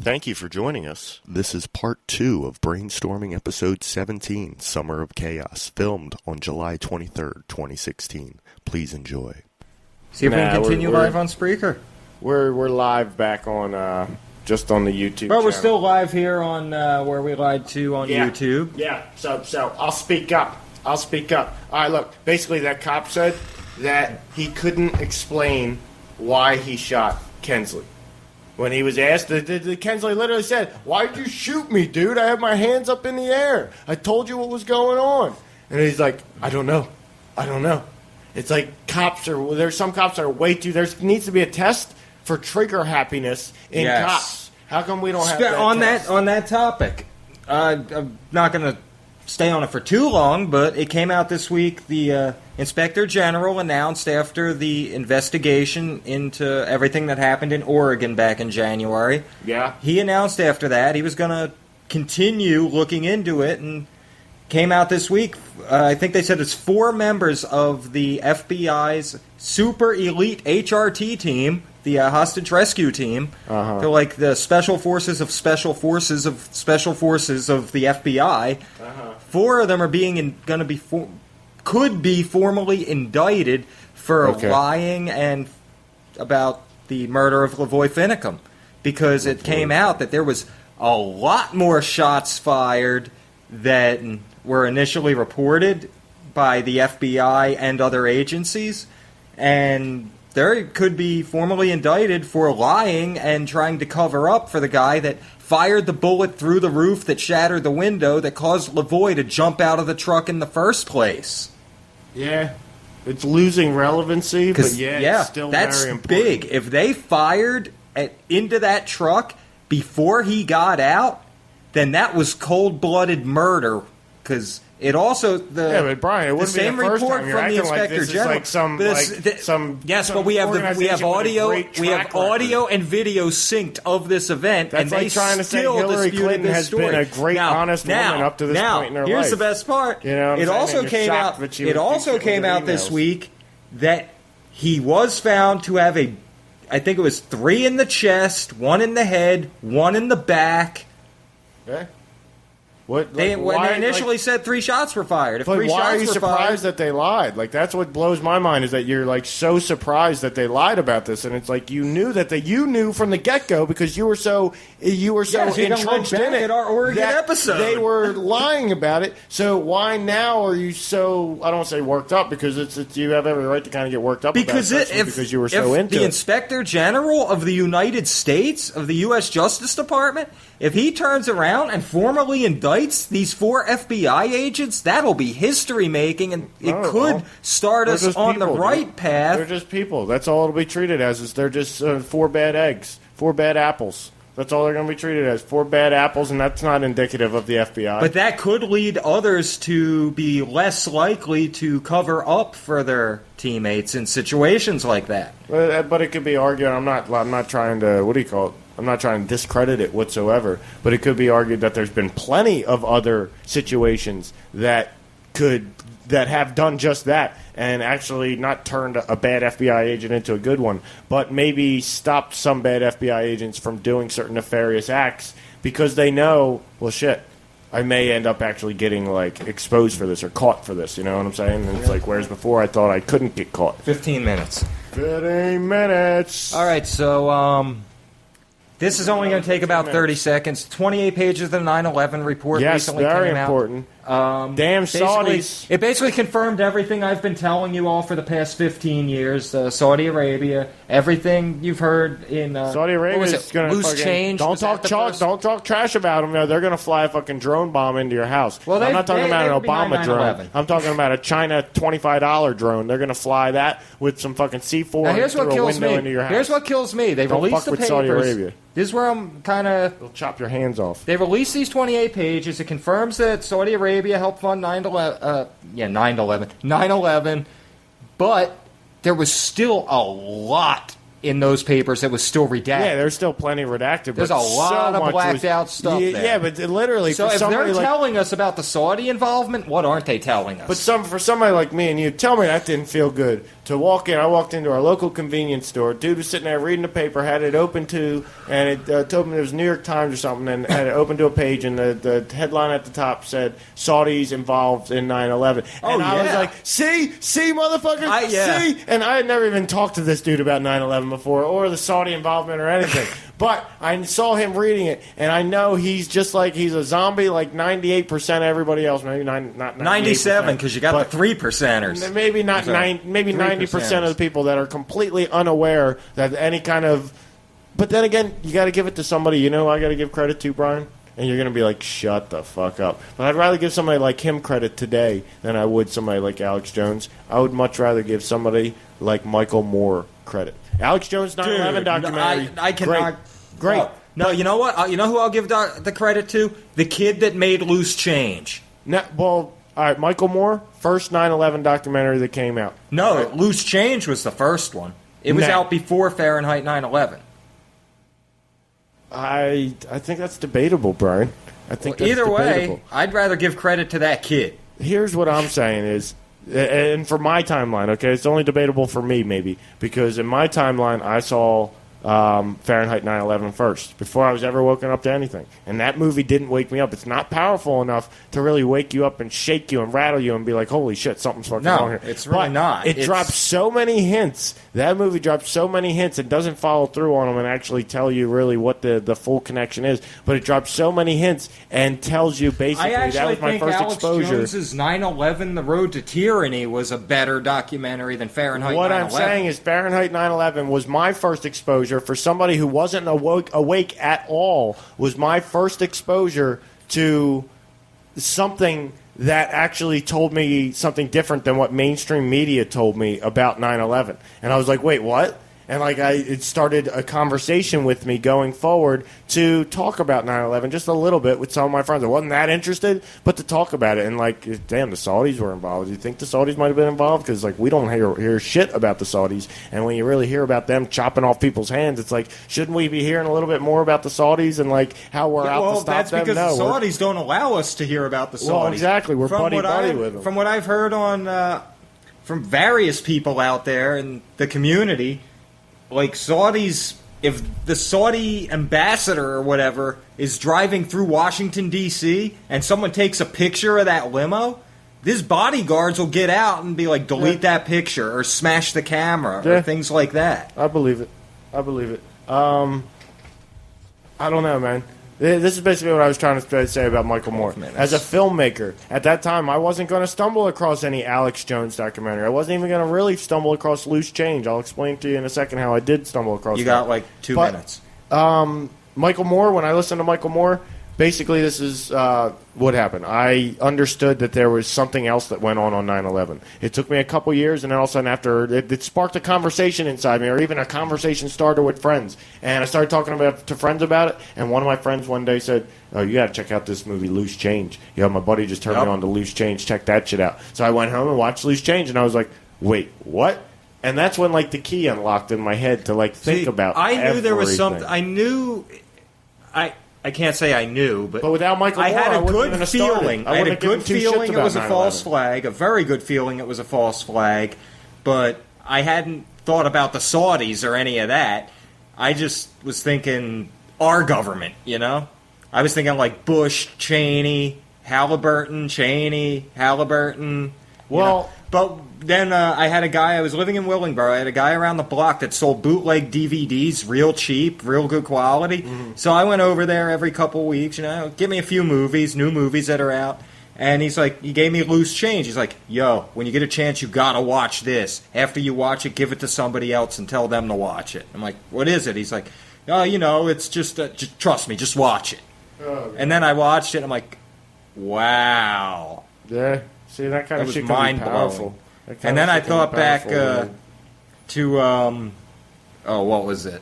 Thank you for joining us. This is part 2 of BrainStorming episode 17, Summer of Chaos, filmed on July 23rd, 2016. Please enjoy. See if we can continue live on Spreaker. We're live back on just on the YouTube But we're channel. still live here on where we lied to on YouTube. Yeah, so I'll speak up. All right, look, basically that cop said that he couldn't explain why he shot Kensley. When he was asked, the Kensley literally said, "Why'd you shoot me, dude? I have my hands up in the air. I told you what was going on." And he's like, I don't know. It's like there's some cops that are way too, there needs to be a test for trigger happiness in cops. How come we don't have that test? On that topic, I'm not going to stay on it for too long, but it came out this week. The Inspector General announced after the investigation into everything that happened in Oregon back in January. Yeah. He announced after that he was going to continue looking into it, and came out this week. I think they said it's 4 members of the FBI's super elite HRT team, the hostage rescue team. Uh-huh. They're like the special forces of special forces of special forces of the FBI. Uh-huh. 4 of them are could be formally indicted for lying and about the murder of Lavoy Finicum, because it came out that there was a lot more shots fired than were initially reported by the FBI and other agencies, and they could be formally indicted for lying and trying to cover up for the guy that fired the bullet through the roof that shattered the window that caused Lavoy to jump out of the truck in the first place. Yeah. It's losing relevancy, but it's still that's very important. big. If they fired into that truck before he got out, then that was cold-blooded murder. Because it also but Brian, it wouldn't be the first time. You're acting like this is like some but we have audio and video synced of this event, That's and like they trying to say still Hillary disputed Clinton this has story. been a great, honest woman up to this point in her life. Here's the best part. You know what I'm it saying? also And you're came shocked out. that she It would also think came with her out this emails. week that he was found to have I think it was 3 in the chest, 1 in the head, 1 in the back. Okay. When They initially said 3 shots were fired. If 3 why shots are you were surprised fired, that they lied? Like, that's what blows my mind, is that you're like so surprised that they lied about this, and it's like you knew from the get go because you were so entrenched in it at our Oregon that episode. They were lying about it. So why now are you so? I don't want to say worked up, because it's you have every right to kind of get worked up because about it, because you were so into the it. Inspector General of the United States, of the U.S. Justice Department, if he turns around and formally indicts these 4 FBI agents, that'll be history making, and it could start us on the right path. They're just people. That's all it'll be treated as. Is they're just 4 bad eggs, 4 bad apples. That's all they're going to be treated as. 4 bad apples, and that's not indicative of the FBI. But that could lead others to be less likely to cover up for their teammates in situations like that. But it could be argued. I'm not trying to. What do you call it? I'm not trying to discredit it whatsoever. But it could be argued that there's been plenty of other situations that have done just that, and actually not turned a bad FBI agent into a good one, but maybe stopped some bad FBI agents from doing certain nefarious acts because they know, well, shit, I may end up actually getting like exposed for this or caught for this. You know what I'm saying? And it's like, whereas before I thought I couldn't get caught. 15 minutes. 15 minutes. All right, so this is only going to take about 30 seconds. 28 pages of the 9/11 report recently came out. Yes, very important. Damn Saudis. It basically confirmed everything I've been telling you all for the past 15 years. Saudi Arabia, everything you've heard in Saudi Arabia is going to loose change. Don't talk trash about them. They're going to fly a fucking drone bomb into your house. Well, I'm not talking about an Obama drone. 9/11. I'm talking about a China $25 drone. They're going to fly that with some fucking C4 now, here's through what a kills window me. into your house. Here's what kills me. They Don't released fuck the with papers. Saudi Arabia. This is where I'm kind of... They'll chop your hands off. They released these 28 pages. It confirms that Saudi Arabia helped fund 9/11. But there was still a lot in those papers that was still redacted. Yeah, there's still plenty redacted. There's but a lot of blacked out stuff there. Yeah, but literally, So for if somebody they're telling us about the Saudi involvement, what aren't they telling us? But for somebody like me and you, tell me that didn't feel good. to walk in. I walked into our local convenience store. Dude was sitting there reading the paper, had it open to, and it told me it was New York Times or something, and had it open to a page, and the headline at the top said, Saudis involved in 9/11. And I was like, see, motherfucker, see? And I had never even talked to this dude about 9/11 before, or the Saudi involvement or anything. But I saw him reading it, and I know he's just like, he's a zombie like 98% of everybody else. Maybe not 97, because you got the 3%ers. Maybe not maybe 90% of the people that are completely unaware that any kind of... But then again, you got to give it to somebody, you know, I got to give credit to, Brian? And you're going to be like, shut the fuck up. But I'd rather give somebody like him credit today than I would somebody like Alex Jones. I would much rather give somebody like Michael Moore credit. Alex Jones 9/11 documentary. I cannot... Great. No, you know what? You know who I'll give the credit to? The kid that made Loose Change. All right, Michael Moore, first 9/11 documentary that came out. No, right. Loose Change was the first one. It was out before Fahrenheit 9/11. I think that's debatable, Brian. I think that's either debatable. way, I'd rather give credit to that kid. Here's what I'm saying is, and for my timeline, okay, it's only debatable for me maybe, because in my timeline I saw Fahrenheit 9/11 first, before I was ever woken up to anything. And that movie didn't wake me up. It's not powerful enough to really wake you up and shake you and rattle you and be like, holy shit, something's fucking wrong here. It's really not. It drops so many hints. That movie drops so many hints. It doesn't follow through on them and actually tell you really what the full connection is. But it drops so many hints and tells you basically that was my first exposure. Alex Jones's 9/11: The Road to Tyranny was a better documentary than Fahrenheit 9/11. What I'm saying is Fahrenheit 9/11 was my first exposure for somebody who wasn't awake at all. Was my first exposure to something that actually told me something different than what mainstream media told me about 9/11. And I was like, wait, what? And like it started a conversation with me going forward to talk about 9/11 just a little bit with some of my friends. I wasn't that interested, but to talk about it. And like, damn, the Saudis were involved. Do you think the Saudis might have been involved? Because like we don't hear shit about the Saudis. And when you really hear about them chopping off people's hands, it's like, shouldn't we be hearing a little bit more about the Saudis and like how we're out to stop them? Well, that's because the Saudis don't allow us to hear about the Saudis. Well, exactly. We're buddy with them. From what I've heard from various people out there in the community, like Saudis, if the Saudi ambassador or whatever is driving through Washington, D.C., and someone takes a picture of that limo, these bodyguards will get out and be like, delete that picture or smash the camera or things like that. I believe it. I don't know, man. This is basically what I was trying to say about Michael Moore. As a filmmaker, at that time, I wasn't going to stumble across any Alex Jones documentary. I wasn't even going to really stumble across Loose Change. I'll explain to you in a second how I did stumble across You got like 2 minutes. Michael Moore, when I listened to Michael Moore, basically this is what happened. I understood that there was something else that went on 9/11. It took me a couple years, and then all of a sudden after, it sparked a conversation inside me, or even a conversation starter with friends. And I started talking to friends about it, and one of my friends one day said, oh, you got to check out this movie, Loose Change. You know, my buddy just turned me on to Loose Change. Check that shit out. So I went home and watched Loose Change, and I was like, wait, what? And that's when like the key unlocked in my head to like think about I knew there was something. I can't say I knew, but without Michael Moore, I had a good feeling. I had a good feeling it was a 9/11. false flag, a very good feeling it was a false flag, but I hadn't thought about the Saudis or any of that. I just was thinking our government, you know? I was thinking like Bush, Cheney, Halliburton. Well, but then I had a guy, I was living in Willingboro, I had a guy around the block that sold bootleg DVDs, real cheap, real good quality. Mm-hmm. So I went over there every couple weeks, you know, give me a few movies, new movies that are out. And he's like, he gave me Loose Change. He's like, yo, when you get a chance, you gotta watch this. After you watch it, give it to somebody else and tell them to watch it. I'm like, what is it? He's like, oh, you know, it's just trust me, just watch it. Oh, and then I watched it, and I'm like, wow. Yeah. See, that kind of was shit mind-blowing. And then I thought back to, what was it?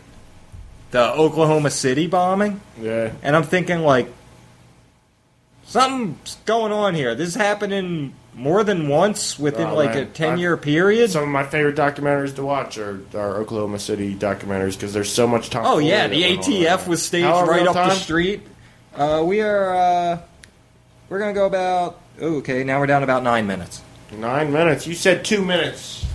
The Oklahoma City bombing? Yeah. And I'm thinking, like, something's going on here. This is happening more than once within, a 10-year period. Some of my favorite documentaries to watch are Oklahoma City documentaries because there's so much time. Oh, yeah, the ATF was staged right up the street. We're going to go about... Okay, now we're down about 9 minutes. 9 minutes. You said 2 minutes.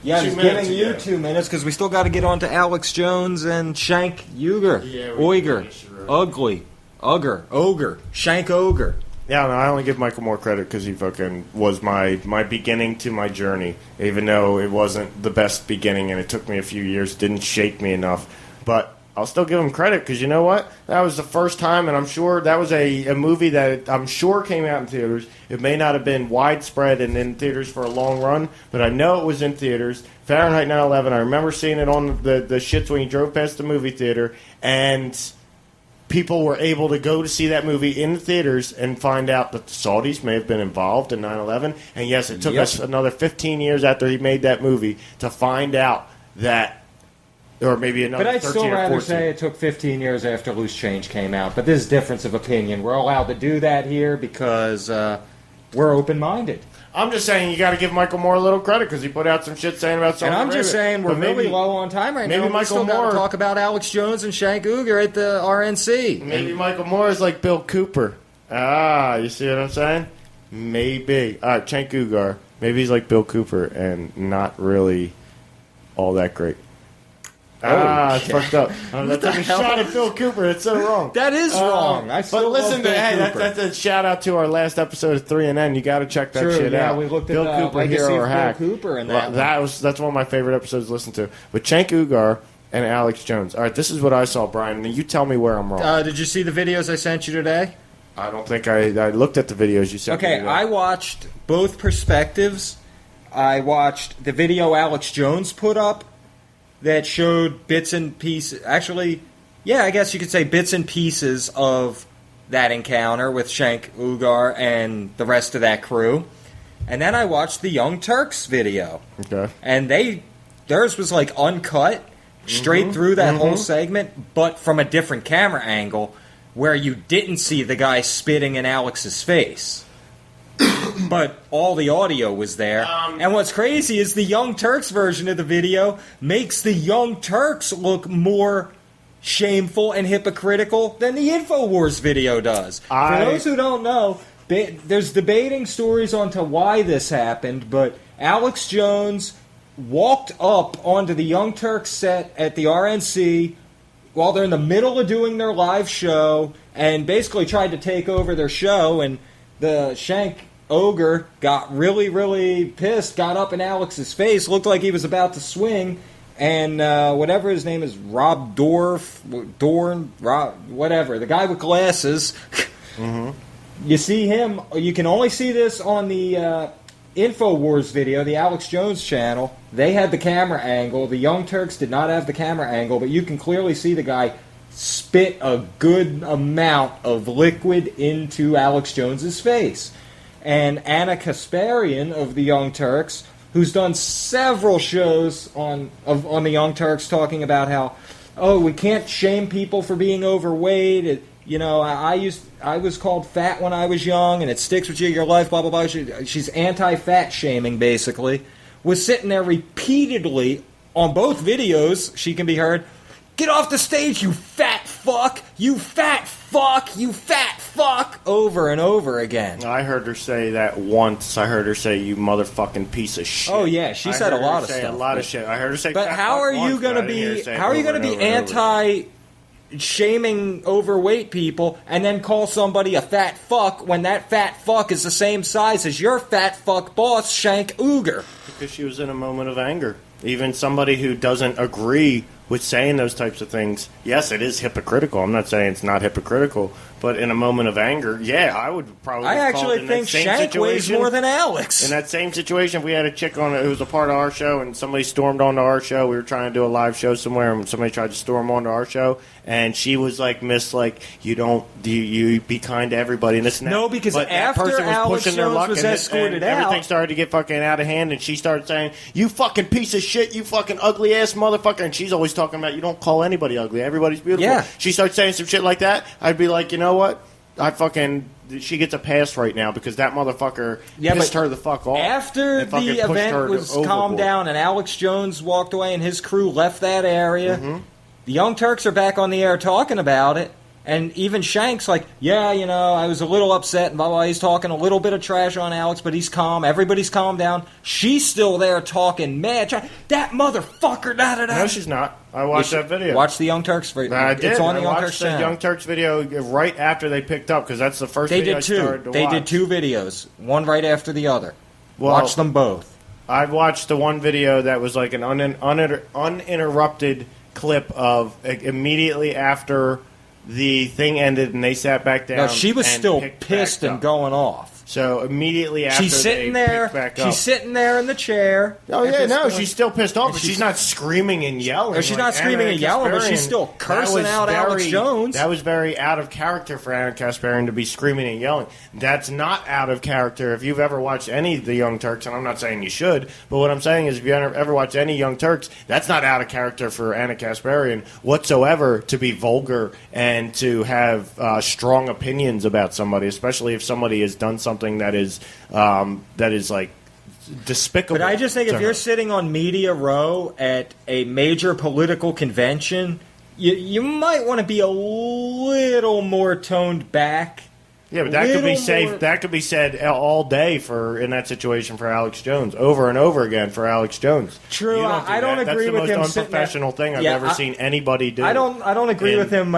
Yeah, 2 he's minutes, giving you yeah. 2 minutes because we still got to get on to Alex Jones and Shank Uger. Yeah, Uyghur. Ugly. Ogre. Shank Ogre. Yeah, no, I only give Michael Moore credit because he fucking was my beginning to my journey, even though it wasn't the best beginning and it took me a few years, didn't shake me enough. But I'll still give him credit because you know what? That was the first time, and I'm sure that was a movie that I'm sure came out in theaters. It may not have been widespread and in theaters for a long run, but I know it was in theaters. Fahrenheit 9/11, I remember seeing it on the shits when you drove past the movie theater, and people were able to go to see that movie in the theaters and find out that the Saudis may have been involved in 9/11. And yes, it took us another 15 years after he made that movie to find out that, or maybe another 13 or 14. But I'd still rather say it took 15 years after Loose Change came out. But this is difference of opinion. We're allowed to do that here because we're open-minded. I'm just saying you got to give Michael Moore a little credit because he put out some shit saying about Saudi And I'm Arabia. just saying we're really low on time right now. We still got to talk about Alex Jones and Shank Uger at the RNC. Maybe Michael Moore is like Bill Cooper. Ah, you see what I'm saying? Maybe. All right, Shank Ugar. Maybe he's like Bill Cooper and not really all that great. It's fucked up. That's like a shot at Bill Cooper. It's so wrong. That is wrong. I still but listen love to Bill hey, Cooper. that's a shout out to our last episode of 3 and N. You got to check that shit out. We looked Bill at Cooper, Hero or Hack. Bill Cooper and that's one of my favorite episodes to listen to. But Shank Ugar and Alex Jones. All right, this is what I saw, Brian. And you tell me where I'm wrong. Did you see the videos I sent you today? I don't think I looked at the videos you sent me. Okay, I watched both perspectives. I watched the video Alex Jones put up that showed bits and pieces. Actually, yeah, I guess you could say bits and pieces of that encounter with Shank Ugar and the rest of that crew. And then I watched the Young Turks video. Okay. And theirs was like uncut, straight through that whole segment, but from a different camera angle where you didn't see the guy spitting in Alex's face. But all the audio was there. And what's crazy is the Young Turks version of the video makes the Young Turks look more shameful and hypocritical than the InfoWars video does. For those who don't know, there's debating stories onto why this happened, but Alex Jones walked up onto the Young Turks set at the RNC while they're in the middle of doing their live show and basically tried to take over their show, and the Shank Ogre got really, really pissed, got up in Alex's face, looked like he was about to swing, and whatever his name is, Rob Dorn, whatever, the guy with glasses, you see him, you can only see this on the InfoWars video, the Alex Jones channel. They had the camera angle. The Young Turks did not have the camera angle, but you can clearly see the guy spit a good amount of liquid into Alex Jones's face. And Anna Kasparian of the Young Turks, who's done several shows on the Young Turks talking about how, we can't shame people for being overweight. I was called fat when I was young, and it sticks with you your life, blah, blah, blah. She's anti-fat shaming, basically. Was sitting there repeatedly on both videos, she can be heard, "Get off the stage, you fat fuck! You fat fuck! You fat fuck!" over and over again. I heard her say that once. I heard her say, "You motherfucking piece of shit." Oh yeah, she said a lot of stuff. A lot of shit. I heard her say. But how are you going to be? How are you going to be anti-shaming overweight people and then call somebody a fat fuck when that fat fuck is the same size as your fat fuck boss, Shank Uger? Because she was in a moment of anger. Even somebody who doesn't agree with saying those types of things, yes, it is hypocritical. I'm not saying it's not hypocritical, but in a moment of anger, yeah, I would probably. I actually think Shank weighs more than Alex. In that same situation, if we had a chick on it who was a part of our show, and somebody stormed onto our show, we were trying to do a live show somewhere, and somebody tried to storm onto our show, and she was like, "Miss, like you be kind to everybody," and this and that. No, because but after that person was Alex pushing their Jones luck, was escorted out, everything started to get fucking out of hand, and she started saying, "You fucking piece of shit, you fucking ugly ass motherfucker," and she's always talking about you don't call anybody ugly, everybody's beautiful. Yeah. She starts saying some shit like that. I'd be like, you know what? She gets a pass right now because that motherfucker pissed her the fuck off. After the event was calmed down and Alex Jones walked away and his crew left that area, the Young Turks are back on the air talking about it, And even Shank's like, yeah, I was a little upset, and blah, blah, he's talking a little bit of trash on Alex, but he's calm. Everybody's calmed down. She's still there talking mad trash. That motherfucker, da-da-da. No, she's not. I watched that video. Watch the Young Turks video. I did. It's on the I Young watched Turks the channel. Young Turks video right after they picked up, because that's the first video I started to watch. They did 2 videos, one right after the other. Well, watch them both. I watched the one video that was like an uninterrupted clip of immediately after the thing ended and they sat back down. No, she was and still picked pissed back and up. going off. So immediately after she's sitting they there. picked back up. She's sitting there in the chair. Oh yeah, no, she's still pissed off, but she's she's not screaming and yelling. No, she's like not screaming Anna and yelling, but she's Kasparian. still cursing out Alex Jones. That was very out of character for Anna Kasparian to be screaming and yelling. That's not out of character. If you've ever watched any of the Young Turks, and I'm not saying you should, but what I'm saying is if you ever watched any Young Turks, that's not out of character for Anna Kasparian whatsoever to be vulgar and to have strong opinions about somebody, especially if somebody has done something that is like despicable. But I just think if you're sitting on Media Row at a major political convention, you might want to be a little more toned back. Yeah, but that could be safe. That could be said all day in that situation for Alex Jones, over and over again for Alex Jones. True, I don't agree with him. That's the most unprofessional thing I've ever seen anybody do. I don't agree with him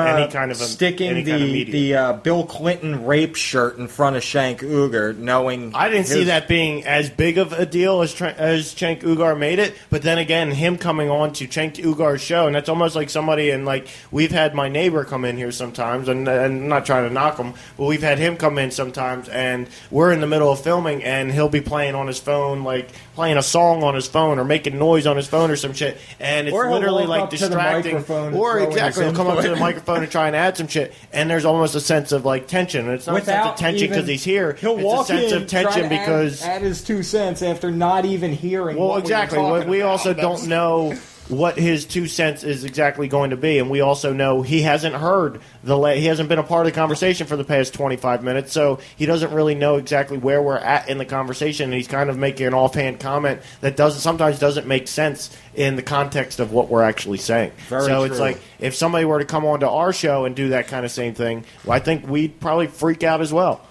sticking the Bill Clinton rape shirt in front of Cenk Uygur, knowing I didn't see that being as big of a deal as Cenk Uygur made it. But then again, him coming on to Cenk Ugar's show, and that's almost like somebody, and like we've had my neighbor come in here sometimes, and I'm not trying to knock him, but we've had him come in sometimes, and we're in the middle of filming, and he'll be playing on his phone, like playing a song on his phone or making noise on his phone or some shit, and it's literally like distracting. Or exactly, he'll come up to the microphone and try and add some shit, and there's almost a sense of like tension. And it's not a sense of tension because he's here. He'll walk a sense in, of tension because add his 2 cents after not even hearing. Well, what exactly. We also don't know what his 2 cents is exactly going to be, and we also know he hasn't heard he hasn't been a part of the conversation for the past 25 minutes, so he doesn't really know exactly where we're at in the conversation, and he's kind of making an offhand comment that sometimes doesn't make sense in the context of what we're actually saying. Very true. It's like if somebody were to come onto our show and do that kind of same thing, well, I think we'd probably freak out as well.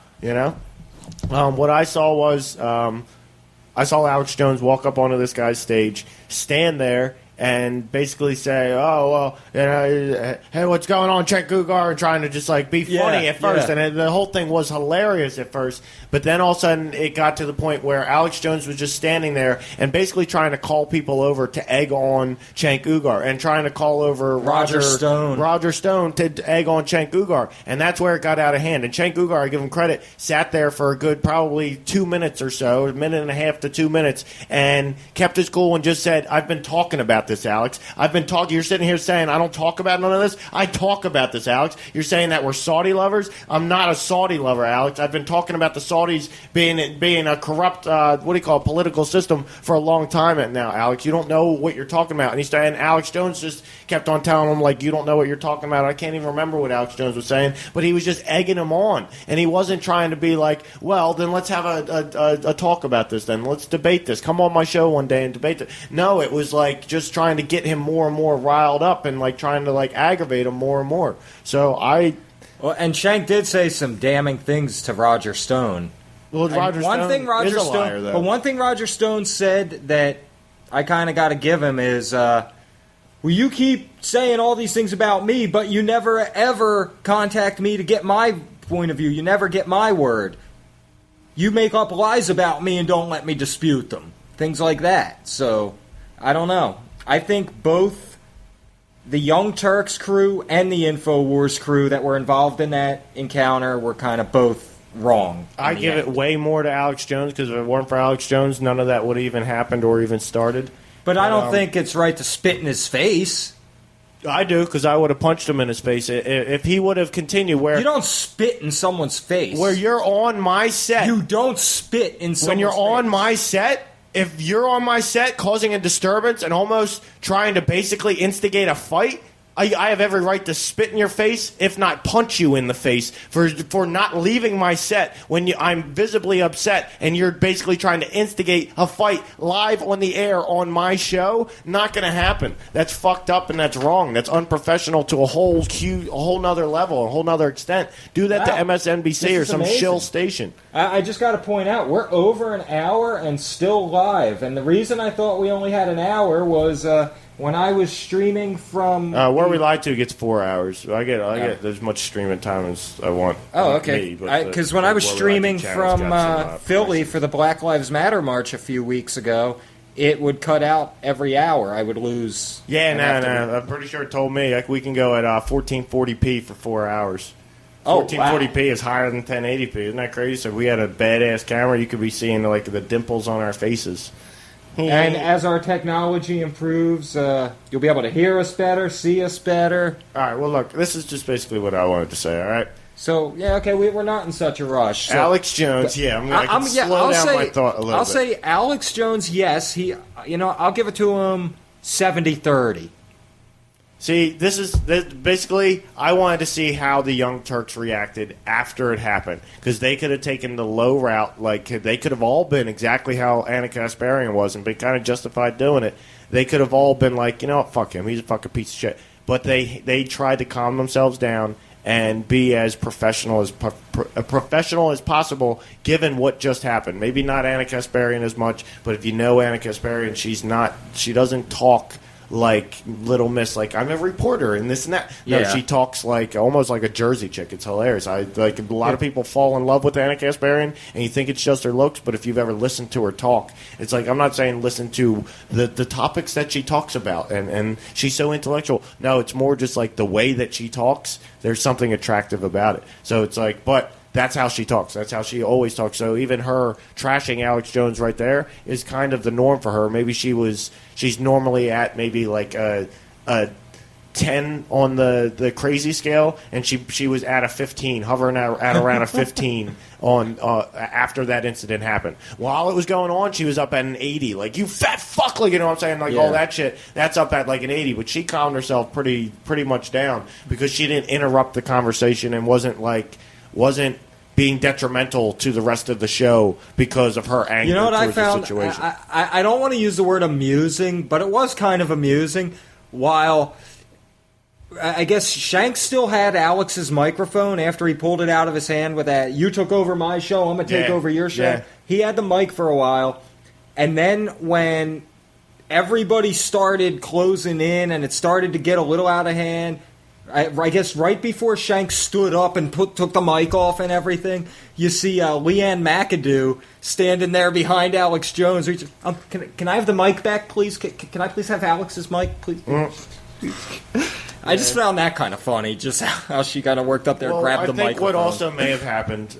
What I saw was I saw Alex Jones walk up onto this guy's stage, stand there, and basically say, "Oh well, hey, what's going on, Cenk Uygur?" and trying to just like be funny at first, and the whole thing was hilarious at first. But then all of a sudden, it got to the point where Alex Jones was just standing there and basically trying to call people over to egg on Cenk Uygur, and trying to call over Roger Stone to egg on Cenk Uygur, and that's where it got out of hand. And Cenk Uygur, I give him credit, sat there for a good probably 2 minutes or so, a minute and a half to 2 minutes, and kept his cool and just said, "I've been talking about this, Alex. I've been talking. You're sitting here saying I don't talk about none of this. I talk about this, Alex. You're saying that we're Saudi lovers. I'm not a Saudi lover, Alex. I've been talking about the Saudis being a corrupt, political system for a long time now, Alex. You don't know what you're talking about." And Alex Jones just kept on telling him, like, "You don't know what you're talking about." I can't even remember what Alex Jones was saying, but he was just egging him on, and he wasn't trying to be like, "Well, then let's have a talk about this. Then let's debate this. Come on my show one day and debate it." No, it was like just trying to get him more and more riled up and like trying to like aggravate him more and more. And Cenk did say some damning things to Roger Stone. Well, one thing Roger Stone said that I kind of got to give him is, well, you keep saying all these things about me, but you never ever contact me to get my point of view. You never get my word. You make up lies about me and don't let me dispute them. Things like that. So, I don't know. I think both the Young Turks crew and the InfoWars crew that were involved in that encounter were kind of both wrong. I give it way more to Alex Jones, because if it weren't for Alex Jones, none of that would have even happened or even started. But I don't think it's right to spit in his face. I do, because I would have punched him in his face if he would have continued. Where you don't spit in someone's face. Where you're on my set, you don't spit in someone's face. When you're on my set. If you're on my set causing a disturbance and almost trying to basically instigate a fight, I have every right to spit in your face, if not punch you in the face, for not leaving my set when I'm visibly upset and you're basically trying to instigate a fight live on the air on my show. Not going to happen. That's fucked up and that's wrong. That's unprofessional to a whole nother level, a whole nother extent. Do that to MSNBC or some shill station. I just got to point out, we're over an hour and still live. And the reason I thought we only had an hour was when I was streaming from... where we lied to gets 4 hours. I get as much streaming time as I want. Oh, okay. Because when I was streaming from Philly for the Black Lives Matter March a few weeks ago, it would cut out every hour. I would lose... Yeah, no. I'm pretty sure it told me we can go at 1440p for 4 hours. 1440p is higher than 1080p. Isn't that crazy? So if we had a badass camera, you could be seeing like the dimples on our faces. And as our technology improves, you'll be able to hear us better, see us better. All right, well, look, this is just basically what I wanted to say, all right? So, yeah, okay, we're not in such a rush. So, Alex Jones, I can slow down my thought a little bit. I'll say Alex Jones, yes. I'll give it to him 70-30. See, this basically, I wanted to see how the Young Turks reacted after it happened. Because they could have taken the low route. Like, they could have all been exactly how Anna Kasparian was and been kind of justified doing it. They could have all been like, you know what, fuck him. He's a fucking piece of shit. But they tried to calm themselves down and be as professional as possible, given what just happened. Maybe not Anna Kasparian as much, but if you know Anna Kasparian, she doesn't talk like Little Miss, like I'm a reporter and this and that. No, she talks like almost like a Jersey chick. It's hilarious. A lot of people fall in love with Anna Kasparian, and you think it's just her looks, but if you've ever listened to her talk, it's like, I'm not saying listen to the topics that she talks about, and she's so intellectual. No, it's more just like the way that she talks. There's something attractive about it. So it's like, but that's how she talks. That's how she always talks. So even her trashing Alex Jones right there is kind of the norm for her. Maybe she's normally at maybe like a 10 on the crazy scale, and she was at a 15, hovering at around a 15 on after that incident happened. While it was going on, she was up at an 80. Like, you fat fuck, like, you know what I'm saying? Like, all that shit, that's up at like an 80. But she calmed herself pretty much down because she didn't interrupt the conversation and wasn't being detrimental to the rest of the show because of her anger. You know what I found? The situation. I don't want to use the word amusing, but it was kind of amusing. While I guess Shanks still had Alex's microphone after he pulled it out of his hand with that, you took over my show, I'm going to take over your show. Yeah. He had the mic for a while. And then when everybody started closing in and it started to get a little out of hand, I guess right before Shanks stood up and took the mic off and everything, you see Leanne McAdoo standing there behind Alex Jones. Can I have the mic back, please? Can I please have Alex's mic, please? I just found that kind of funny, just how she kind of worked up there and grabbed the microphone. I think what also may have happened,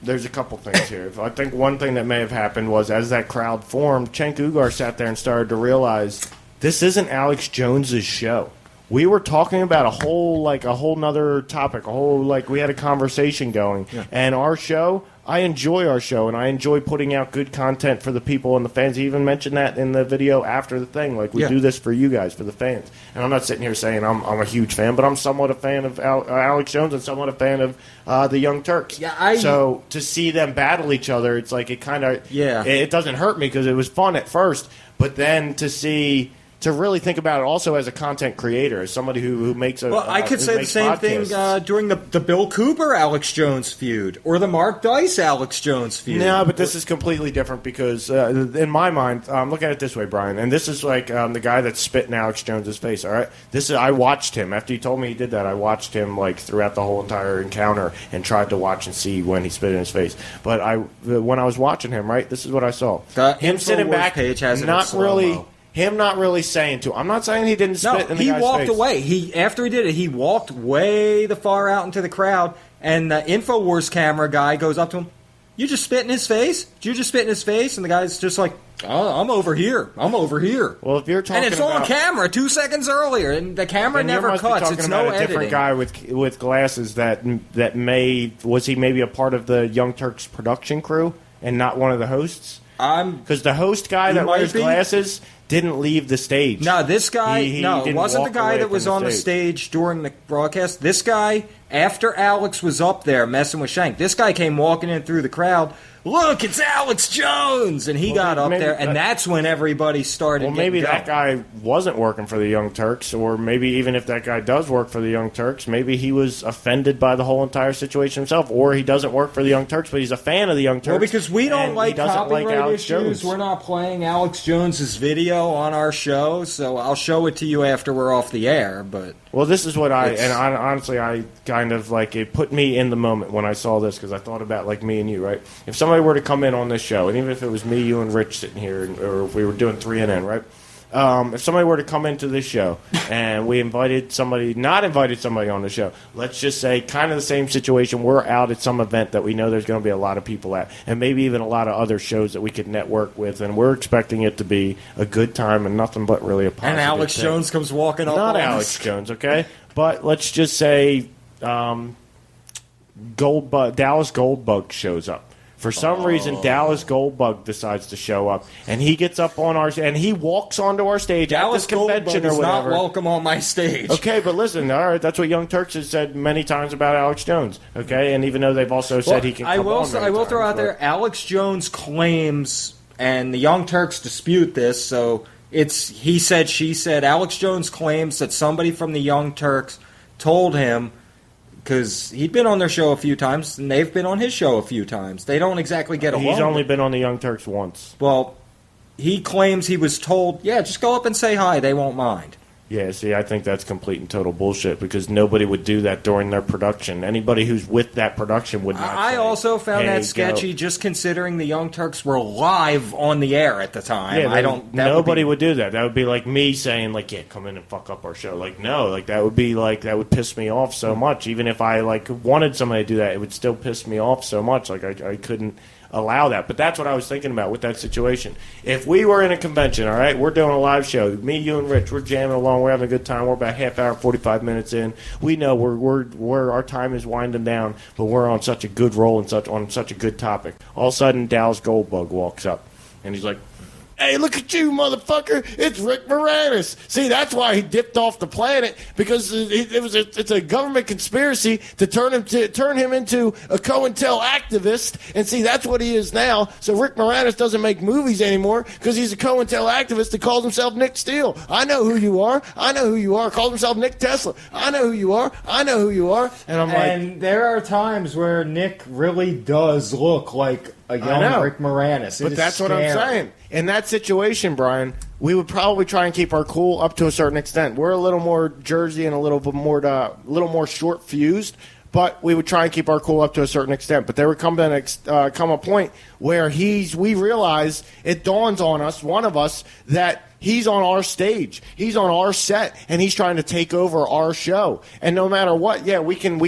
there's a couple things here. I think one thing that may have happened was as that crowd formed, Cenk Uygur sat there and started to realize this isn't Alex Jones's show. We were talking about a whole nother topic, we had a conversation going. Yeah. And our show, I enjoy our show, and I enjoy putting out good content for the people and the fans. He even mentioned that in the video after the thing. Like, we do this for you guys, for the fans. And I'm not sitting here saying I'm a huge fan, but I'm somewhat a fan of Alex Jones and somewhat a fan of the Young Turks. Yeah, so to see them battle each other, it's like it kind of it doesn't hurt me because it was fun at first, but then to really think about it also as a content creator, as somebody who makes I could say the same thing during the Bill Cooper Alex Jones feud or the Mark Dice Alex Jones feud. No, but this is completely different because in my mind, look at it this way, Brian, and this is like the guy that's spitting Alex Jones's face. All right, I watched him after he told me he did that. I watched him like throughout the whole entire encounter and tried to watch and see when he spit in his face. But when I was watching him, right, this is what I saw: him sitting back, page has not really. Him not really saying to him. I'm not saying he didn't spit in the guy's face. He walked away. After he did it, he walked way the far out into the crowd, and the InfoWars camera guy goes up to him. You just spit in his face? Did you just spit in his face? And the guy's just like, oh, I'm over here. I'm over here. Well, if you're talking and it's on camera 2 seconds earlier, and the camera never cuts. It's no editing. A different guy with glasses that was he maybe a part of the Young Turks production crew and not one of the hosts? Because the host guy that wears glasses didn't leave the stage. No, this guy, He it wasn't the walk guy away that was from on the stage during the broadcast. This guy, after Alex was up there messing with Shank, this guy came walking in through the crowd. Look, it's Alex Jones! And he got up there, and that's when everybody started getting maybe going. that guy wasn't working for the Young Turks, or maybe even if that guy does work for the Young Turks, maybe he was offended by the whole entire situation himself, or he doesn't work for the Young Turks, but he's a fan of the Young Turks. Well, because we don't like copyright Alex issues, Jones. we're not playing Alex Jones's video on our show, so I'll show it to you after we're off the air, but... Well, this is what honestly, I kind of like, it put me in the moment when I saw this, because I thought about like me and you, right? If somebody were to come in on this show, and even if it was me, you, and Rich sitting here, or if we were doing 3NN, right? If somebody were to come into this show and we not invited somebody on the show, let's just say kind of the same situation, we're out at some event that we know there's going to be a lot of people at, and maybe even a lot of other shows that we could network with, and we're expecting it to be a good time and nothing but really a positive And Alex thing. Jones comes walking up Not on Alex us. Jones, okay? But let's just say Dallas Goldbug shows up. For some reason, Dallas Goldbug decides to show up, and he gets up on and he walks onto our stage Dallas at this convention Goldbug or is not whatever. welcome on my stage. Okay, but listen, all right, that's what Young Turks has said many times about Alex Jones. Okay, and even though they've also said he can come on many I will throw times, out there, Alex Jones claims, and the Young Turks dispute this, so it's he said, she said. Alex Jones claims that somebody from the Young Turks told him, because he'd been on their show a few times, and they've been on his show a few times. They don't exactly get along. He's only been on the Young Turks once. Well, he claims he was told, yeah, just go up and say hi. They won't mind. Yeah, see, I think that's complete and total bullshit, because nobody would do that during their production. Anybody who's with that production would not I say, also found "Hey, that sketchy, just considering the Young Turks were live on the air at the time. Yeah, nobody would do that. That would be like me saying, like, yeah, come in and fuck up our show. Like, no, like that would piss me off so much. Even if I like wanted somebody to do that, it would still piss me off so much. Like I couldn't allow that. But that's what I was thinking about with that situation. If we were in a convention, all right, we're doing a live show. Me, you, and Rich, we're jamming along. We're having a good time. We're about half hour, 45 minutes in. We know we're our time is winding down, but we're on such a good roll and on such a good topic. All of a sudden, Dallas Goldbug walks up, and he's like, "Hey, look at you, motherfucker! It's Rick Moranis." See, that's why he dipped off the planet, because it's a government conspiracy to turn him into a COINTEL activist. And see, that's what he is now. So Rick Moranis doesn't make movies anymore because he's a COINTEL activist that calls himself Nick Steele. I know who you are. I know who you are. Calls himself Nick Tesla. I know who you are. I know who you are. And I'm like, and there are times where Nick really does look like a young Rick Moranis. But that's what I'm saying. In that situation, Brian, we would probably try and keep our cool up to a certain extent. We're a little more Jersey and a little more short fused, but we would try and keep our cool up to a certain extent. But there would come a point where we realize, it dawns on us, one of us, that he's on our stage, he's on our set, and he's trying to take over our show. And no matter what, yeah, we can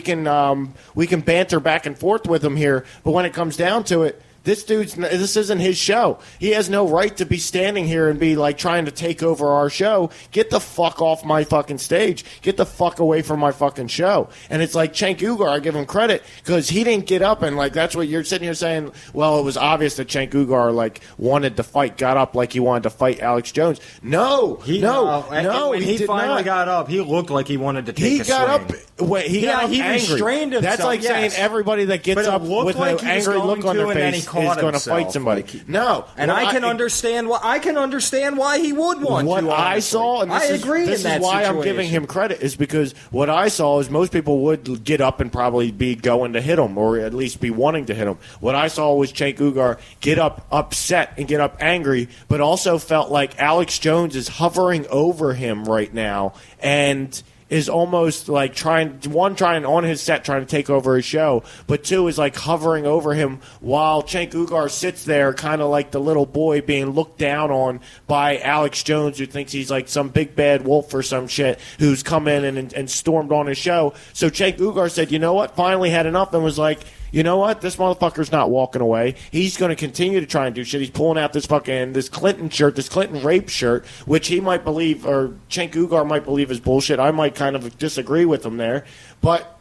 banter back and forth with him here. But when it comes down to it, this isn't his show. He has no right to be standing here and be like trying to take over our show. Get the fuck off my fucking stage. Get the fuck away from my fucking show. And it's like Cenk Uygur, I give him credit, because he didn't get up and like, that's what you're sitting here saying. Well, it was obvious that Cenk Uygur like wanted to fight, got up like he wanted to fight Alex Jones. No, when he finally got up, he looked like he wanted to take a swing. He got up he angry. restrained himself. That's like saying everybody that gets up with an angry look on their face is going to fight somebody. No, and I can understand why he would want what to. What I saw, and this is why I'm giving him credit, is because what I saw is most people would get up and probably be going to hit him, or at least be wanting to hit him. What I saw was Cenk Uygur get up upset and get up angry, but also felt like Alex Jones is hovering over him right now, and is almost like trying on his set, trying to take over his show, but two is like hovering over him while Cenk Uygur sits there kind of like the little boy being looked down on by Alex Jones, who thinks he's like some big bad wolf or some shit, who's come in and stormed on his show. So Cenk Uygur said, you know what, finally had enough, and was like, you know what? This motherfucker's not walking away. He's going to continue to try and do shit. He's pulling out this Clinton shirt, this Clinton rape shirt, which he might believe, or Cenk Uygur might believe is bullshit. I might kind of disagree with him there. But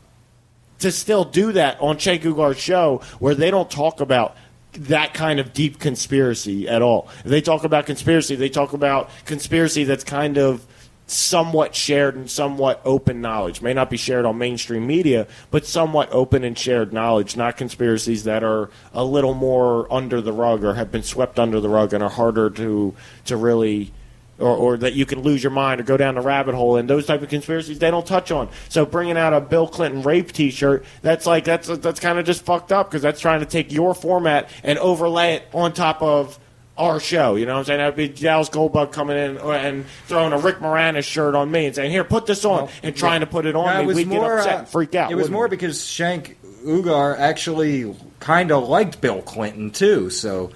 to still do that on Cenk Uygur's show, where they don't talk about that kind of deep conspiracy at all. If they talk about conspiracy, they talk about conspiracy that's kind of somewhat shared and somewhat open knowledge. May not be shared on mainstream media, but somewhat open and shared knowledge, not conspiracies that are a little more under the rug or have been swept under the rug and are harder to really, or that you can lose your mind or go down the rabbit hole. And those type of conspiracies they don't touch on. So bringing out a Bill Clinton rape T-shirt, that's kind of just fucked up, because that's trying to take your format and overlay it on top of our show. You know what I'm saying? That'd be Dallas Goldbug coming in and throwing a Rick Moranis shirt on me and saying, here, put this on, and trying to put it on me. We'd get upset and freak out. It was more because Shank Ugar actually kind of liked Bill Clinton, too. So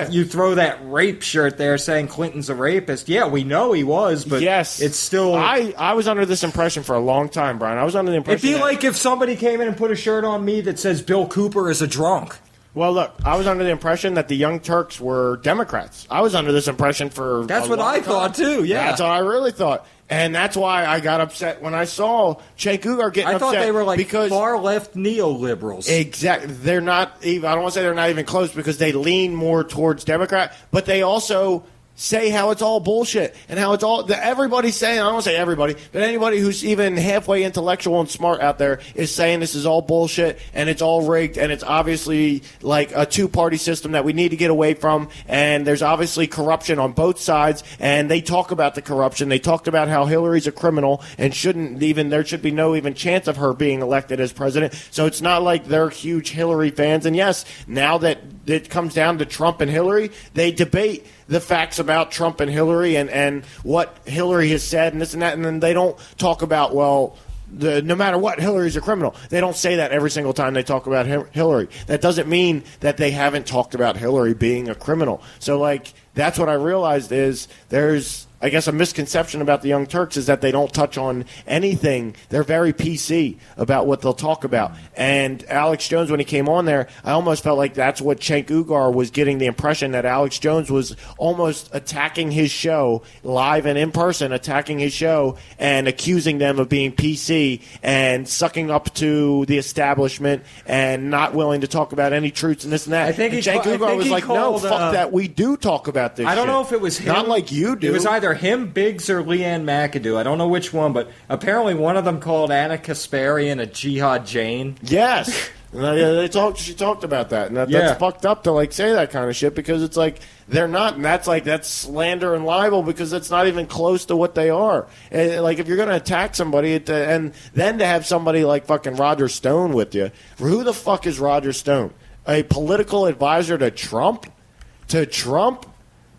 you throw that rape shirt there saying Clinton's a rapist. Yeah, we know he was, but it's still... I was under this impression for a long time, Brian. I was under the impression it'd be like if somebody came in and put a shirt on me that says Bill Cooper is a drunk. Well, look, I was under the impression that the Young Turks were Democrats. I was under this impression for That's what I thought, too, yeah. That's what I really thought. And that's why I got upset when I saw Cenk Uygur getting upset. I thought they were like far-left neoliberals. Exactly. They're not even, I don't want to say they're not even close, because they lean more towards Democrat, but they also say how it's all bullshit and how it's all everybody's saying. I don't want to say everybody, but anybody who's even halfway intellectual and smart out there is saying this is all bullshit and it's all rigged and it's obviously like a two-party system that we need to get away from, and there's obviously corruption on both sides, and they talk about the corruption. They talked about how Hillary's a criminal and there should be no even chance of her being elected as president. So it's not like they're huge Hillary fans. And yes, now that it comes down to Trump and Hillary, they debate the facts about Trump and Hillary and what Hillary has said and this and that, and then they don't talk about, well, no matter what, Hillary's a criminal. They don't say that every single time they talk about Hillary. That doesn't mean that they haven't talked about Hillary being a criminal. So, like, that's what I realized is there's, I guess, a misconception about the Young Turks is that they don't touch on anything. They're very PC about what they'll talk about. And Alex Jones, when he came on there, I almost felt like that's what Cenk Uygur was getting the impression that Alex Jones was almost attacking his show, live and in person, attacking his show and accusing them of being PC and sucking up to the establishment and not willing to talk about any truths and this and that. I think Cenk Uygur was like, no, fuck that. We do talk about this I don't shit. know if it was him. Not like you do. It was either him, Biggs, or Leanne McAdoo. I don't know which one, but apparently one of them called Anna Kasparian a jihad Jane. Yes. She talked about that, and that's fucked up to like say that kind of shit, because it's like they're not, and that's slander and libel, because it's not even close to what they are. And, like, if you're going to attack somebody, and then to have somebody like fucking Roger Stone with you, who the fuck is Roger Stone? A political advisor to Trump?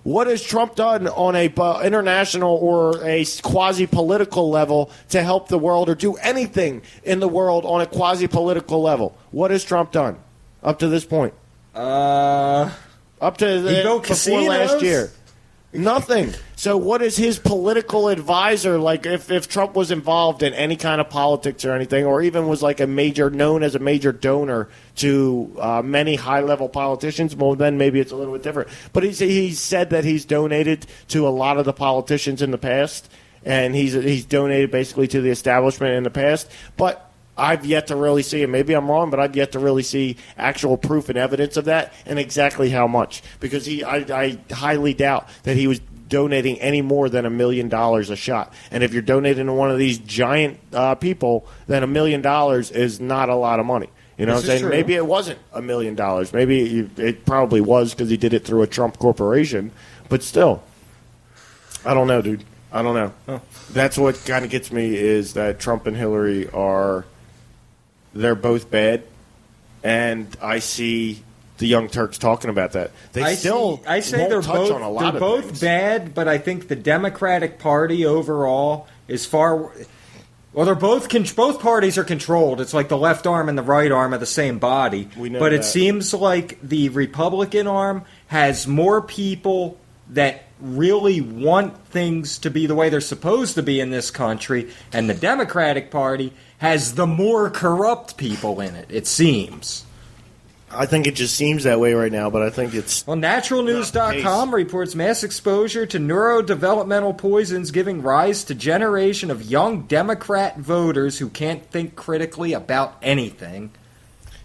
What has Trump done on a international or a quasi-political level to help the world or do anything in the world on a quasi-political level? What has Trump done up to this point? Up to before last year. Nothing. So what is his political advisor, like if Trump was involved in any kind of politics or anything, or even was like known as a major donor to many high-level politicians, well, then maybe it's a little bit different. But he's said that he's donated to a lot of the politicians in the past, and he's donated basically to the establishment in the past. But I've yet to really see, and maybe I'm wrong, but I've yet to really see actual proof and evidence of that, and exactly how much. Because I highly doubt that he was donating any more than $1 million a shot. And if you're donating to one of these giant people, then $1 million is not a lot of money. You know what I'm saying? True. Maybe it wasn't $1 million. Maybe it probably was, because he did it through a Trump corporation. But still, I don't know, dude. I don't know. Oh. That's what kind of gets me, is that Trump and Hillary they're both bad, and I see the Young Turks talking about that. I say they're both bad, but I think the Democratic Party overall is far. Well, both parties are controlled. It's like the left arm and the right arm of the same body. But it seems like the Republican arm has more people that really want things to be the way they're supposed to be in this country, and the Democratic Party has the more corrupt people in it, it seems. I think it just seems that way right now, but I think it's... Well, naturalnews.com reports mass exposure to neurodevelopmental poisons giving rise to generation of young Democrat voters who can't think critically about anything.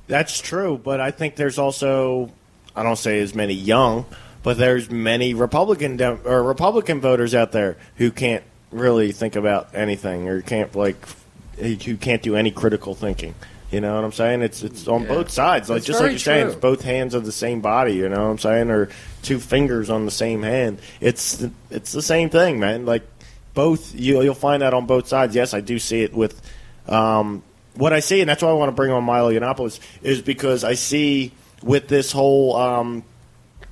That's true, but I think there's also I don't say as many young, but there's many Republican voters out there who can't really think about anything or who can't do any critical thinking. You know what I'm saying? It's on both sides. Like, just like you're saying, it's both hands of the same body. You know what I'm saying? Or two fingers on the same hand. It's the same thing, man. Like, both you'll find that on both sides. Yes, I do see it with what I see, and that's why I want to bring on Milo Yiannopoulos, is because I see with this whole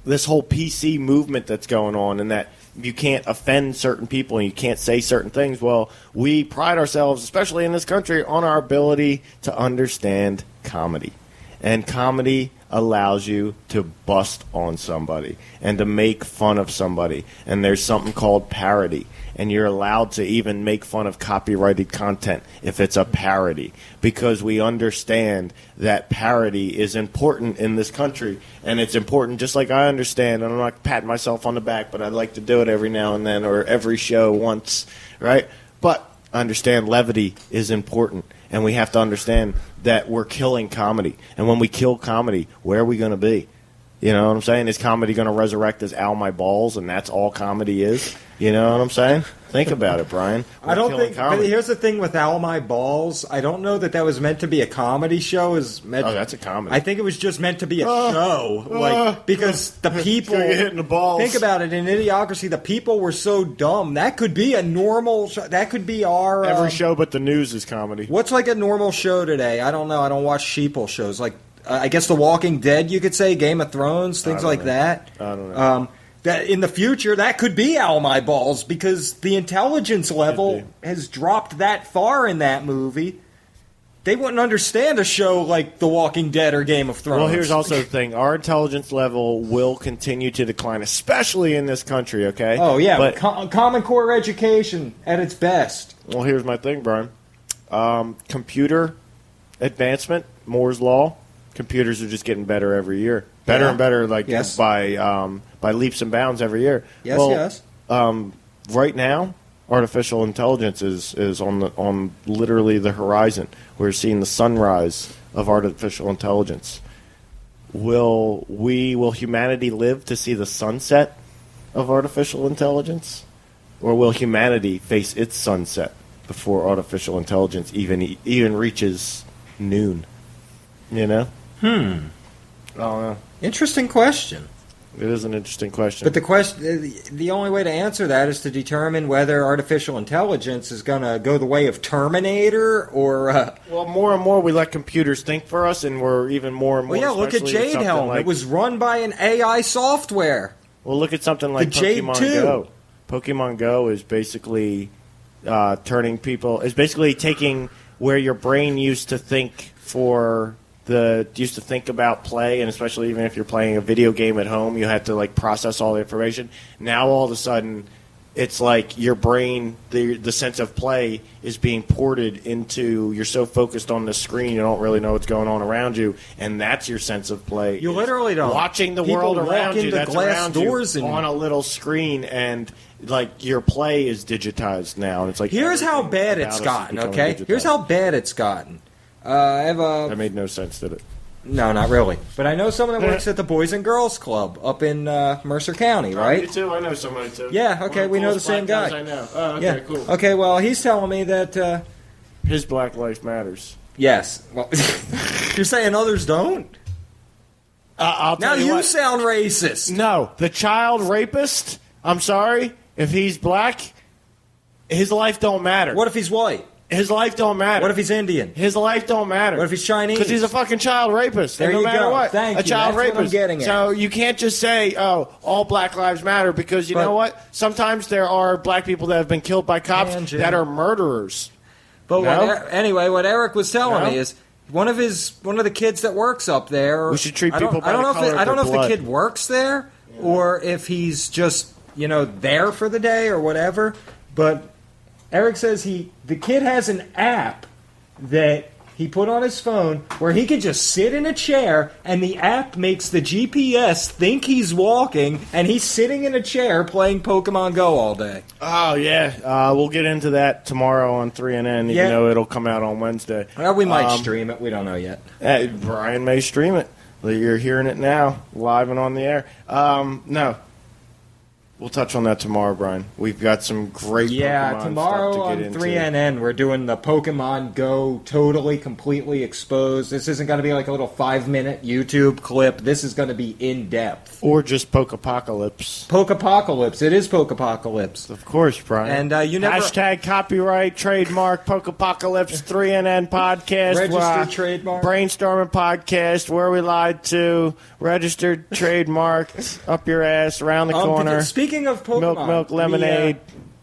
PC movement that's going on, and that you can't offend certain people and you can't say certain things. Well, we pride ourselves, especially in this country, on our ability to understand comedy. And comedy allows you to bust on somebody and to make fun of somebody. And there's something called parody. And you're allowed to even make fun of copyrighted content if it's a parody, because we understand that parody is important in this country. And it's important, just like I understand, and I'm not patting myself on the back, but I'd like to do it every now and then, or every show once, right? But I understand levity is important, and we have to understand that we're killing comedy. And when we kill comedy, where are we going to be? You know what I'm saying? Is comedy going to resurrect as Ow My Balls, and that's all comedy is? You know what I'm saying? Think about it, Brian. I don't think. But here's the thing with Ow My Balls. I don't know that was meant to be a comedy show. That's a comedy. I think it was just meant to be a show, because the people hitting the balls. Think about it. In Idiocracy, the people were so dumb. That could be a normal show. That could be our every show, but the news is comedy. What's like a normal show today? I don't know. I don't watch sheeple shows like. I guess The Walking Dead, you could say, Game of Thrones, things like that. I don't know. That in the future, that could be Ow My Balls, because the intelligence level has dropped that far in that movie. They wouldn't understand a show like The Walking Dead or Game of Thrones. Well, here's also the thing. Our intelligence level will continue to decline, especially in this country, okay? Oh, yeah. But Common Core education at its best. Well, here's my thing, Brian. Computer advancement, Moore's Law. Computers are just getting better every year, better and better, by leaps and bounds every year. Yes. Right now, artificial intelligence is on literally the horizon. We're seeing the sunrise of artificial intelligence. Will humanity live to see the sunset of artificial intelligence, or will humanity face its sunset before artificial intelligence even reaches noon? You know. I don't know. Interesting question. It is an interesting question. But the only way to answer that is to determine whether artificial intelligence is going to go the way of Terminator or... Well, more and more we let computers think for us, and we're even more and more... Well, yeah, look at Jade Helm. It was run by an AI software. Well, look at something like Pokemon Go. Pokemon Go is basically turning people... is basically taking where your brain used to think about play, and especially even if you're playing a video game at home, you had to process all the information. Now all of a sudden, it's like your brain, the sense of play is being ported into. You're so focused on the screen, you don't really know what's going on around you, and that's your sense of play. You literally don't watching the world around you. That's around you on a little screen, and your play is digitized now. And it's like here's how bad it's gotten. Okay, here's how bad it's gotten. That made no sense, did it? No, not really. But I know someone that works at the Boys and Girls Club up in Mercer County, right? Me too. I know somebody too. Yeah, okay, we know the same guy. I know. Oh, okay, yeah. Cool. Okay, well, he's telling me that... his Black Life Matters. Yes. Well, you're saying others don't? I'll tell now you what. Sound racist. No, the child rapist, I'm sorry, if he's black, his life don't matter. What if he's white? His life don't matter. What if he's Indian? His life don't matter. What if he's Chinese? Because he's a fucking child rapist. There no you matter go. what. Thank a you. child That's rapist. What I'm getting at. So you can't just say, "Oh, all Black lives matter," because you know what? Sometimes there are black people that have been killed by cops that are murderers. But anyway, what Eric was telling me is one of the kids that works up there. We should treat people by the color of their blood. I don't know if the kid works there or if he's just there for the day or whatever. But Eric says the kid has an app that he put on his phone where he could just sit in a chair and the app makes the GPS think he's walking and he's sitting in a chair playing Pokemon Go all day. Oh, yeah. We'll get into that tomorrow on 3NN, even though it'll come out on Wednesday. Well, we might stream it. We don't know yet. Brian may stream it. You're hearing it now, live and on the air. No. We'll touch on that tomorrow, Brian. We've got some great Pokemon tomorrow stuff to on get into. 3NN, we're doing the Pokemon Go totally, completely exposed. This isn't going to be like a little 5-minute YouTube clip. This is going to be in-depth. Or just Pokepocalypse. Pokepocalypse. It is Pokepocalypse. Of course, Brian. And you never... Hashtag copyright, trademark, Pokepocalypse 3NN podcast. Registered trademark. Brainstorming podcast, where we lied to. Registered, trademarked, up your ass, around the corner. Speaking of Pokemon, milk, lemonade.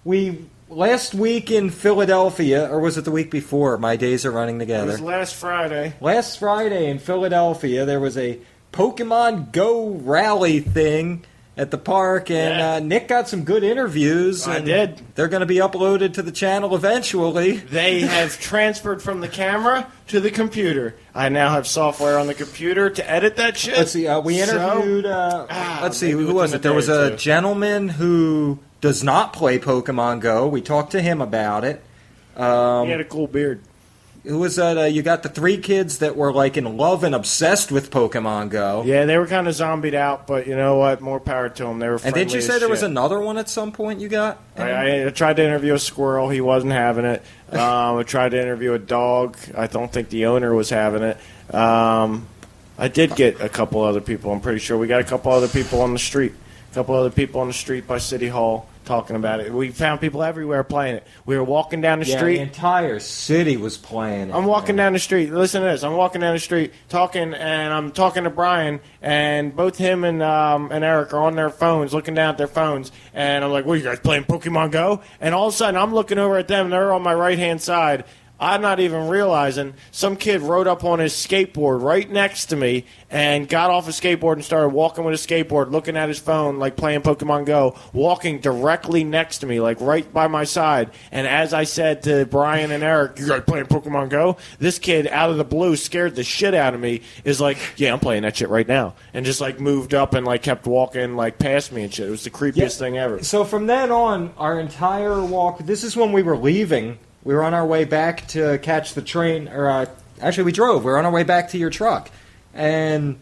We last week in Philadelphia, or was it the week before? My days are running It together. was last Friday. Last Friday in Philadelphia, there was a Pokemon Go rally thing at the park, and Nick got some good interviews. I and did. They're going to be uploaded to the channel eventually. They have transferred from the camera to the computer. I now have software on the computer to edit that shit. Let's see. We interviewed. Let's see. Who was it? There was a gentleman who does not play Pokemon Go. We talked to him about it. He had a cool beard. Who was that? You got the 3 kids that were like in love and obsessed with Pokemon Go. Yeah, they were kind of zombied out, but you know what? More power to them. They were friendly. And did you say there was another one at some point you got? I tried to interview a squirrel. He wasn't having it. I tried to interview a dog. I don't think the owner was having it. I did get a couple other people. I'm pretty sure we got a couple other people on the street. A couple other people on the street by City Hall talking about it. We found people everywhere playing it. We were walking down the street. The entire city was playing it. I'm walking down the street. Listen to this. I'm walking down the street talking, and I'm talking to Brian, and both him and Eric are on their phones, looking down at their phones, and I'm like, what, are you guys playing Pokemon Go? And all of a sudden, I'm looking over at them, and they're on my right-hand side. I'm not even realizing some kid rode up on his skateboard right next to me and got off his skateboard and started walking with his skateboard, looking at his phone, like playing Pokemon Go, walking directly next to me, like right by my side. And as I said to Brian and Eric, you guys playing Pokemon Go? This kid, out of the blue, scared the shit out of me, is like, yeah, I'm playing that shit right now. And just like moved up and like kept walking like past me and shit. It was the creepiest thing ever. So from then on, our entire walk, this is when we were leaving. We were on our way back to catch the train, or actually we drove. We were on our way back to your truck. And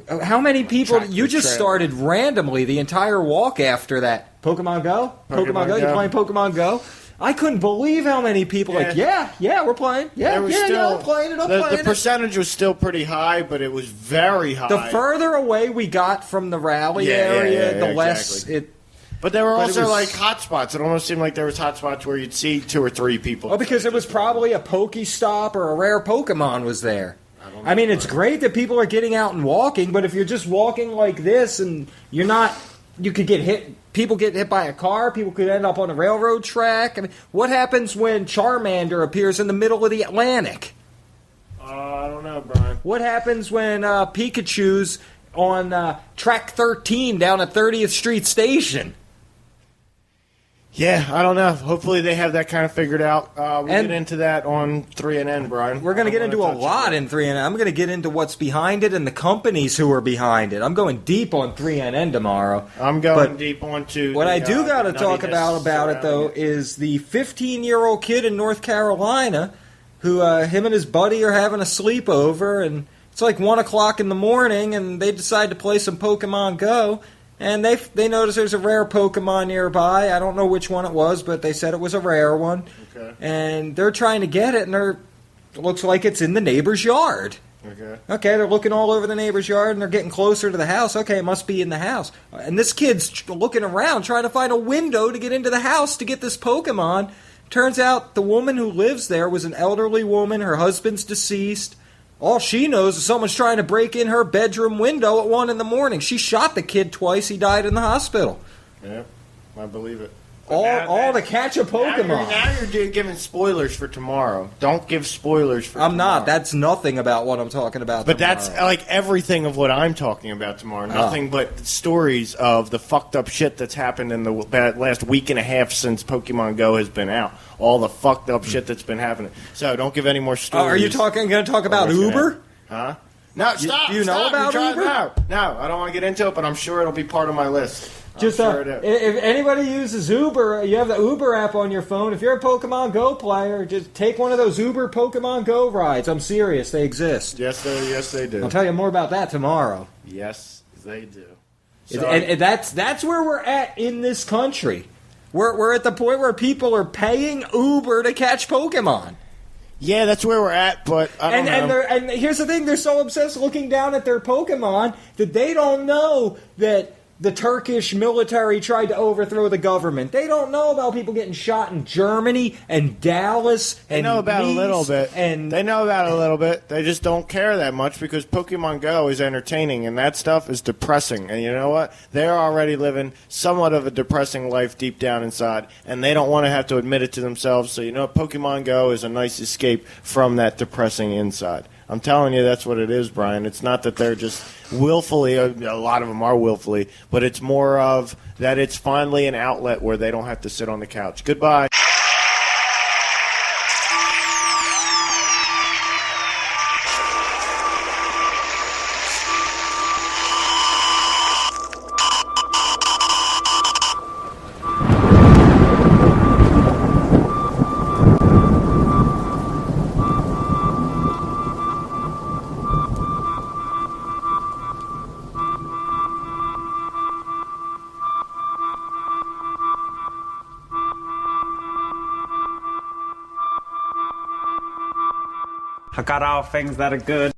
how many people, you just started randomly the entire walk after that. Pokemon Go? Pokemon Go? You playing Pokemon Go? I couldn't believe how many people we're playing. I'm playing it, The percentage was still pretty high, but it was very high. The further away we got from the rally area, the less exactly. But there were also like hot spots. It almost seemed like there was hot spots where you'd see 2 or 3 people. Oh, because it was probably a Pokestop or a rare Pokemon was there. I mean, it's great that people are getting out and walking, but if you're just walking like this and you're not, you could get hit. People get hit by a car. People could end up on a railroad track. I mean, what happens when Charmander appears in the middle of the Atlantic? I don't know, Brian. What happens when Pikachu's on track 13 down at 30th Street Station? Yeah, I don't know. Hopefully they have that kind of figured out. We'll get into that on 3NN, Brian. We're going to get into a lot in 3NN. I'm going to get into what's behind it and the companies who are behind it. I'm going deep on 3NN tomorrow. I'm going deep onto what I do got to talk about it, though, is the 15-year-old kid in North Carolina who him and his buddy are having a sleepover, and it's like 1 o'clock in the morning, and they decide to play some Pokemon Go. And they notice there's a rare Pokemon nearby. I don't know which one it was, but they said it was a rare one. Okay. And they're trying to get it, and it looks like it's in the neighbor's yard. Okay, they're looking all over the neighbor's yard, and they're getting closer to the house. Okay, it must be in the house. And this kid's looking around, trying to find a window to get into the house to get this Pokemon. Turns out the woman who lives there was an elderly woman. Her husband's deceased. All she knows is someone's trying to break in her bedroom window at 1 in the morning. She shot the kid twice. He died in the hospital. Yeah, I believe it. All to catch a Pokemon. Now you're giving spoilers for tomorrow. Don't give spoilers for tomorrow. I'm not. That's nothing about what I'm talking about But tomorrow. that's like everything of what I'm talking about tomorrow. Nothing but stories of the fucked up shit that's happened in the last week and a half since Pokemon Go has been out. All the fucked up shit that's been happening. So don't give any more stories. Are you going to talk about Uber? Huh? No, stop. Do you know about Uber? No, I don't want to get into it, but I'm sure it'll be part of my list. Just if anybody uses Uber, you have the Uber app on your phone. If you're a Pokemon Go player, just take one of those Uber Pokemon Go rides. I'm serious, they exist. Yes, they do. I'll tell you more about that tomorrow. Yes, they do. And that's where we're at in this country. We're at the point where people are paying Uber to catch Pokemon. Yeah, that's where we're at, but I don't know. And here's the thing, they're so obsessed looking down at their Pokemon that they don't know that the Turkish military tried to overthrow the government. They don't know about people getting shot in Germany and Dallas and They know about Nice a little bit. And They know about a little bit. They just don't care that much because Pokemon Go is entertaining, and that stuff is depressing. And you know what? They're already living somewhat of a depressing life deep down inside, and they don't want to have to admit it to themselves. So you know, Pokemon Go is a nice escape from that depressing inside. I'm telling you, that's what it is, Brian. It's not that they're just willfully, a lot of them are willfully, but it's more of that it's finally an outlet where they don't have to sit on the couch. Goodbye. I got all things that are good.